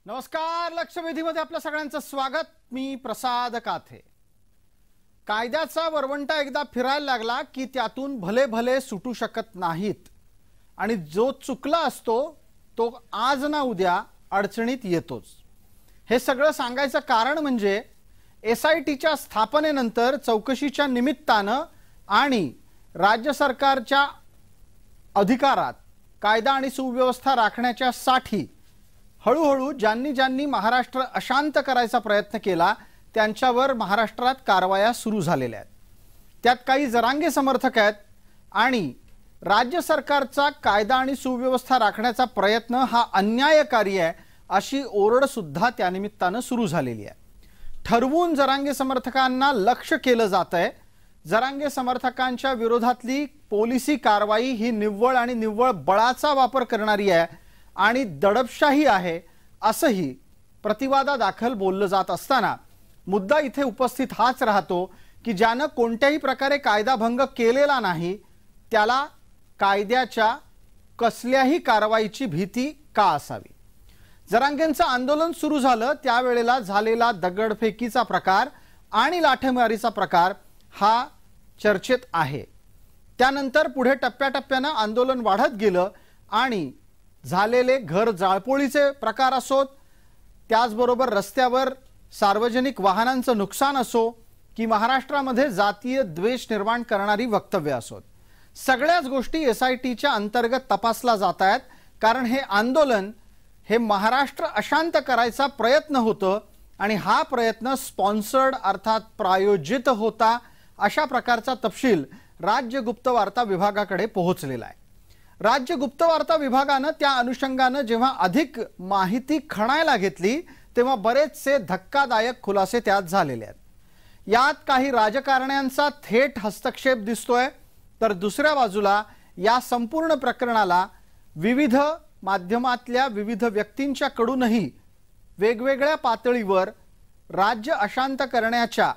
नमस्कार, लक्षवेधीमध्ये आपल्या सगळ्यांचं स्वागत। मी प्रसाद काथे। कायद्याचा वरवंटा एकदा फिरायला लागला की त्यातून भले भले सुटू शकत नाहीत आणि जो चुकला असतो तो आज ना उद्या अडचणीत येतोच। हे सगळं सांगायचं कारण म्हणजे एसआयटीच्या स्थापनेनंतर चौकशीच्या निमित्तानं आणि राज्य सरकारच्या अधिकारात कायदा आणि सुव्यवस्था राखण्याच्या साठी हळूहळू ज्यांनी महाराष्ट्र अशांत करायचा प्रयत्न केला त्यांच्यावर महाराष्ट्रात कारवाया सुरू झालेल्या आहेत। त्यात काही जरांगे समर्थक आहेत आणि राज्य सरकारचा कायदा आणि सुव्यवस्था राखण्याचा प्रयत्न हा अन्यायकारी आहे अशी ओरड सुद्धा त्यानिमित्तानं सुरू झालेली आहे। ठरवून जरांगे समर्थकांना लक्ष केलं जातंय। जरांगे समर्थकांच्या विरोधातली पोलिसी कारवाई ही निव्वळ आणि निव्वळ बळाचा वापर करणारी आहे आणि दडपशाही आहे असंही प्रतिवादादाखल बोललं जात असताना मुद्दा इथे उपस्थित हाच राहतो की ज्यानं कोणत्याही प्रकारे कायदाभंग केलेला नाही त्याला कायद्याच्या कसल्याही कारवाईची भीती का असावी। जरांगेंचं आंदोलन सुरू झालं त्यावेळेला झालेला दगडफेकीचा प्रकार आणि लाठमारीचा प्रकार हा चर्चेत आहे। त्यानंतर पुढे टप्प्याटप्प्यानं आंदोलन वाढत गेलं आणि झालेले घर जाळपोळीचे प्रकार असोत, त्याचबरोबर रस्त्यावर सार्वजनिक वाहनांचं नुकसान असो की महाराष्ट्रामध्ये जातीय द्वेष निर्माण करणारी वक्तव्य असोत, सगळ्याच गोष्टी एसआयटीच्या अंतर्गत तपासला जात आहेत। कारण हे आंदोलन हे महाराष्ट्र अशांत करायचा प्रयत्न होतं आणि हा प्रयत्न स्पॉन्सर्ड अर्थात प्रायोजित होता अशा प्रकारचा तपशील राज्य गुप्तवार्ता विभागाकडे पोहोचलेला आहे। राज्य गुप्तवार्ता विभागानं त्या अनुषंगानं जेव्हा अधिक माहिती खणायला घेतली तेव्हा बरेचसे धक्कादायक खुलासे त्यात झालेले आहेत। यात काही राजकारण्यांचा थेट हस्तक्षेप दिसतोय तर दुसऱ्या बाजूला या संपूर्ण प्रकरणाला विविध माध्यमातल्या विविध व्यक्तींच्याकडूनही वेगवेगळ्या पातळीवर राज्य अशांत करण्याच्या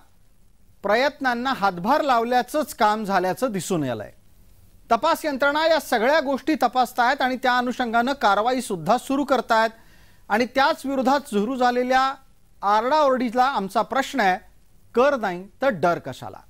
प्रयत्नांना हातभार लावल्याचंच काम झाल्याचं दिसून आलंय। तपास यंत्रणा या सगळ्या गोष्टी तपासतायत आणि त्या अनुषंगानं कारवाई सुद्धा सुरू करतायत आणि त्याच विरोधात सुरू झालेल्या आरडाओरडीला आमचा प्रश्न आहे, कर नाही तर डर कशाला।